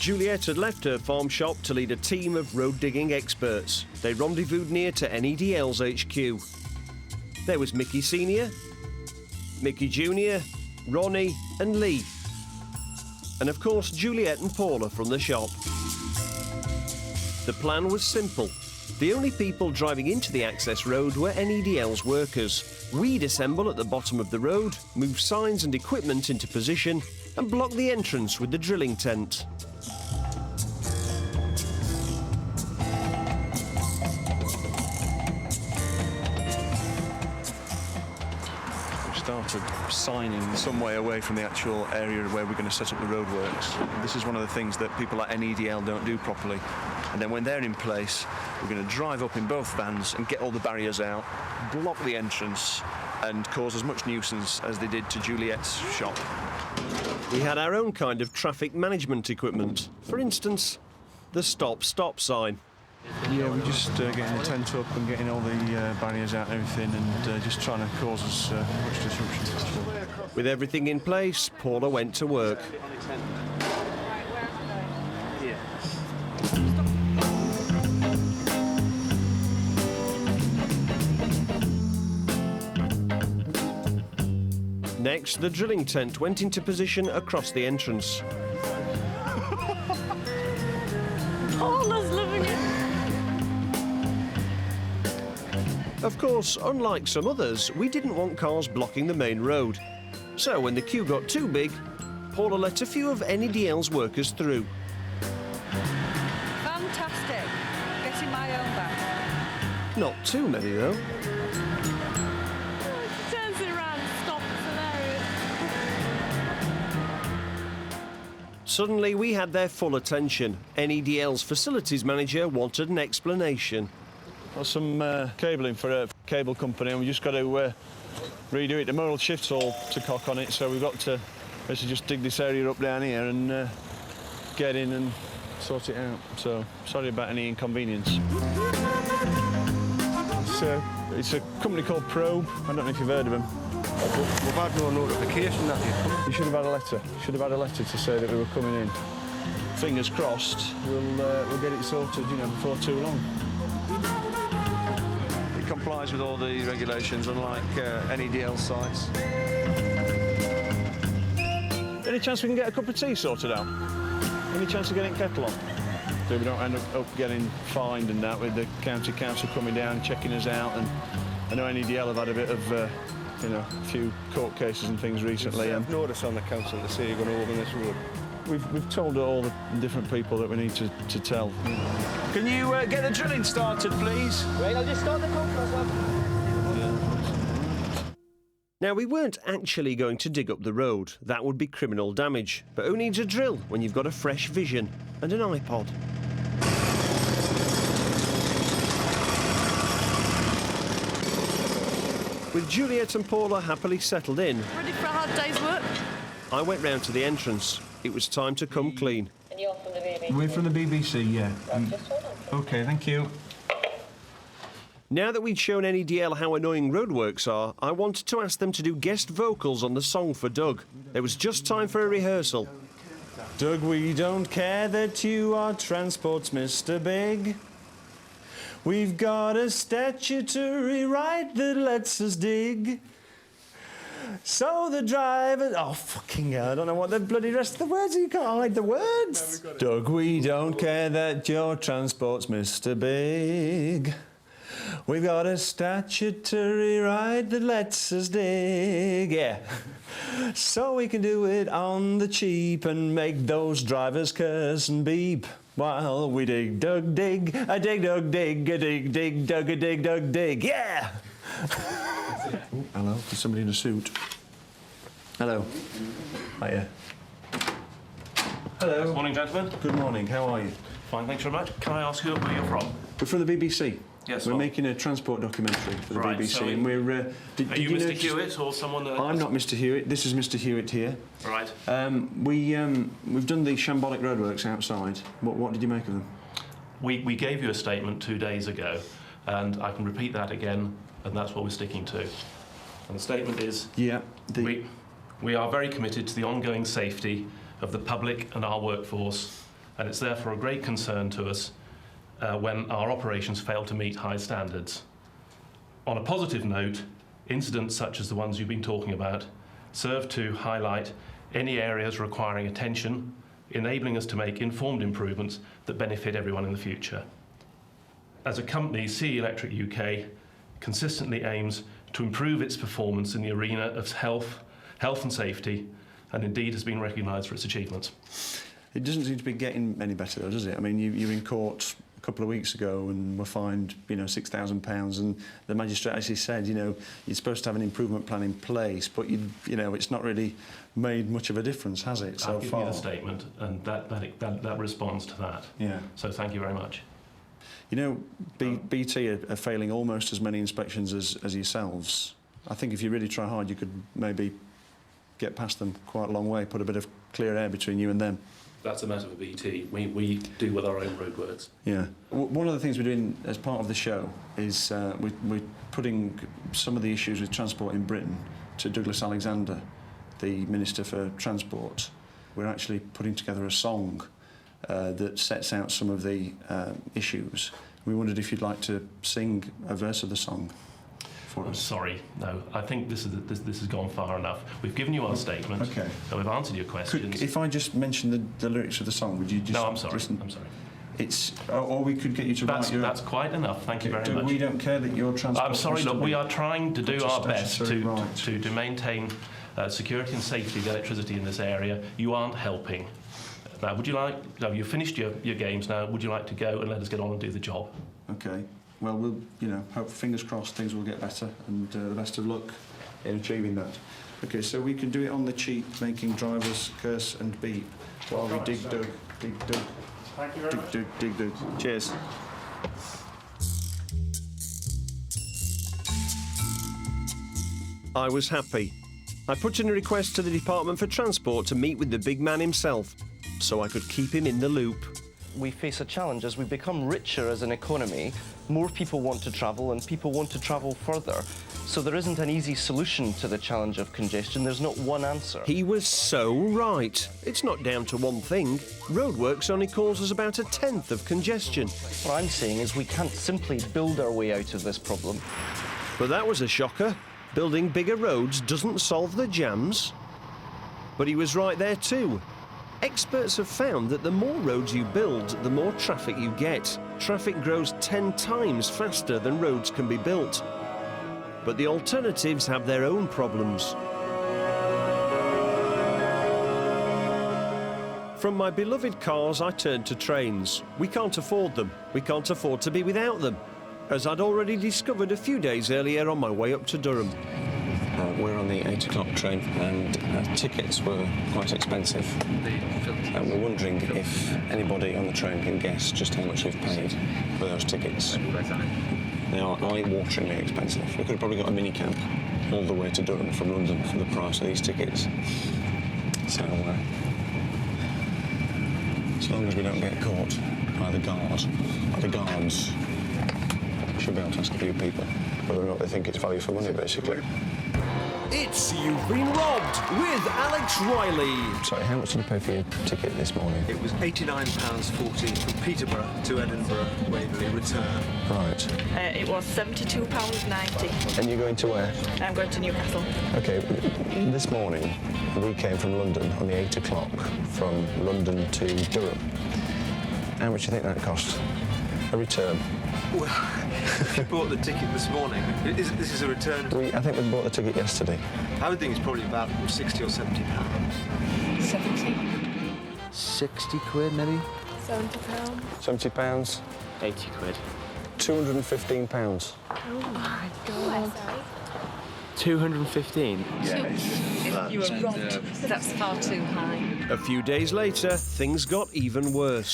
Juliet had left her farm shop to lead a team of road digging experts. They rendezvoused near to NEDL's HQ. There was Mickey Sr., Mickey Jr., Ronnie and Lee. And of course Juliet and Paula from the shop. The plan was simple. The only people driving into the access road were NEDL's workers. We'd assemble at the bottom of the road, move signs and equipment into position and block the entrance with the drilling tent. Started signing some way away from the actual area where we're going to set up the roadworks. This is one of the things that people like NEDL don't do properly. And then when they're in place, we're going to drive up in both vans and get all the barriers out, block the entrance and cause as much nuisance as they did to Juliet's shop. We had our own kind of traffic management equipment. For instance, the stop-stop sign. Yeah, we're just getting the tent up and getting all the barriers out and everything and just trying to cause as much disruption as possible. With everything in place, Paula went to work. Next, the drilling tent went into position across the entrance. Paula's loving it. Of course, unlike some others, we didn't want cars blocking the main road. So when the queue got too big, Paula let a few of NEDL's workers through. Fantastic. Getting my own back. Not too many, though. She turns it around and stops. Hilarious. Suddenly, we had their full attention. NEDL's facilities manager wanted an explanation. Got some cabling for a cable company and we just got to redo it. The modal shift's all to cock on it, so we've got to basically just dig this area up down here and get in and sort it out. So, sorry about any inconvenience. It's a company called Probe. I don't know if you've heard of them. We've had no notification that you should have had a letter. You should have had a letter to say that we were coming in. Fingers crossed, we'll get it sorted, you know, before too long. It complies with all the regulations, unlike NEDL sites. Any chance we can get a cup of tea sorted out? Any chance of getting kettle on? So we don't end up getting fined and that, with the county council coming down, checking us out. And I know NEDL have had a bit of, you know, a few court cases and things recently. I've noticed on the council to say you're going to open this road. We've told all the different people that we need to tell. Can you get the drilling started, please? Wait, I'll just start the compressor. Now, we weren't actually going to dig up the road. That would be criminal damage. But who needs a drill when you've got a fresh vision and an iPod? With Juliet and Paula happily settled in, Ready for a hard day's work? I went round to the entrance. It was time to come clean. And you're from the BBC? We're from the BBC, yeah. Just hold on. OK, thank you. Now that we'd shown NEDL how annoying roadworks are, I wanted to ask them to do guest vocals on the song for Doug. There was just time for a rehearsal. Doug, we don't care that you are transport's Mr. Big. We've got a statutory right that lets us dig. So the driver... Oh, fucking hell, I don't know what the bloody rest of the words are. You can't hide the words. No, Doug, we don't care that your transport's Mr. Big. We've got a statutory right that lets us dig, yeah. So we can do it on the cheap and make those drivers curse and beep while we dig, Doug, dig, a dig, Doug, dig, a dig, dig, Doug, a dig, Doug, dig, yeah! Oh, hello, there's somebody in a suit. Hello. Hiya. Hello. Good morning, gentlemen. Good morning, how are you? Fine, thanks very much. Can I ask you where you're from? We're from the BBC. Yes, we're well, making a transport documentary for the BBC, so and we're. Are you Mr. Hewitt or someone that? I'm not Mr. Hewitt. This is Mr. Hewitt here. Right. We've done the shambolic roadworks outside. What did you make of them? We gave you a statement 2 days ago, and I can repeat that again, and that's what we're sticking to. And the statement is: yeah, we are very committed to the ongoing safety of the public and our workforce, and it's therefore a great concern to us when our operations fail to meet high standards. On a positive note, incidents such as the ones you've been talking about serve to highlight any areas requiring attention, enabling us to make informed improvements that benefit everyone in the future. As a company, CE Electric UK consistently aims to improve its performance in the arena of health and safety, and indeed has been recognised for its achievements. It doesn't seem to be getting any better, though, does it? I mean, you were in court a couple of weeks ago and were fined, £6,000, and the magistrate actually said, you're supposed to have an improvement plan in place, but it's not really made much of a difference, has it, so I'll give far? you the statement, and that responds to that. Yeah. So thank you very much. BT are failing almost as many inspections as yourselves. I think if you really try hard, you could maybe get past them quite a long way, put a bit of clear air between you and them. That's a matter for BT. We deal with our own roadworks. Yeah. One of the things we're doing as part of the show is we're putting some of the issues with transport in Britain to Douglas Alexander, the Minister for Transport. We're actually putting together a song that sets out some of the issues. We wondered if you'd like to sing a verse of the song for I'm us. sorry, no. I think this has gone far enough. We've given you our statement. Okay. And we've answered your questions. If I just mention the lyrics of the song, would you just... No, I'm sorry. Listen? I'm sorry. Or we could get you to write your... That's quite enough. Thank you very much. We don't care that your transport... I'm sorry, look, we are trying to do our best statutory to maintain security and safety of the electricity in this area. You aren't helping. Now, you've finished your games now, would you like to go and let us get on and do the job? Okay. Well, we'll, hope, fingers crossed, things will get better, and the best of luck in achieving that. Okay, so we can do it on the cheap, making drivers curse and beep while we dig Doug. Dig Doug. Thank you very much. Dig Doug. Cheers. I was happy. I put in a request to the Department for Transport to meet with the big man himself, so I could keep him in the loop. We face a challenge as we become richer as an economy. More people want to travel and people want to travel further. So there isn't an easy solution to the challenge of congestion. There's not one answer. He was so right. It's not down to one thing. Roadworks only causes about 1/10 of congestion. What I'm saying is we can't simply build our way out of this problem. But that was a shocker. Building bigger roads doesn't solve the jams. But he was right there too. Experts have found that the more roads you build, the more traffic you get. Traffic grows 10 times faster than roads can be built. But the alternatives have their own problems. From my beloved cars, I turned to trains. We can't afford them. We can't afford to be without them, as I'd already discovered a few days earlier on my way up to Durham. We're on the 8 o'clock train and tickets were quite expensive. And we're wondering if anybody on the train can guess just how much we've paid for those tickets. They are eye-wateringly expensive. We could have probably got a minicab all the way to Durham from London for the price of these tickets. So, as long as we don't get caught by the guards, we should be able to ask a few people whether or not they think it's value for money, basically. It's You've Been Robbed with Alex Riley. Sorry, how much did you pay for your ticket this morning? It was £89.40 from Peterborough to Edinburgh, Waverley, return. Right. It was £72.90. And you're going to where? I'm going to Newcastle. OK, this morning we came from London on the 8 o'clock from London to Durham. How much do you think that cost? A return? Well, you bought the ticket this morning. This is a return. I think we bought the ticket yesterday. I would think it's probably about £60 or £70. 70. 60 quid, maybe? £70. £70? 80 quid. £215. Oh my God. 215? You were robbed. That's far too high. A few days later, things got even worse.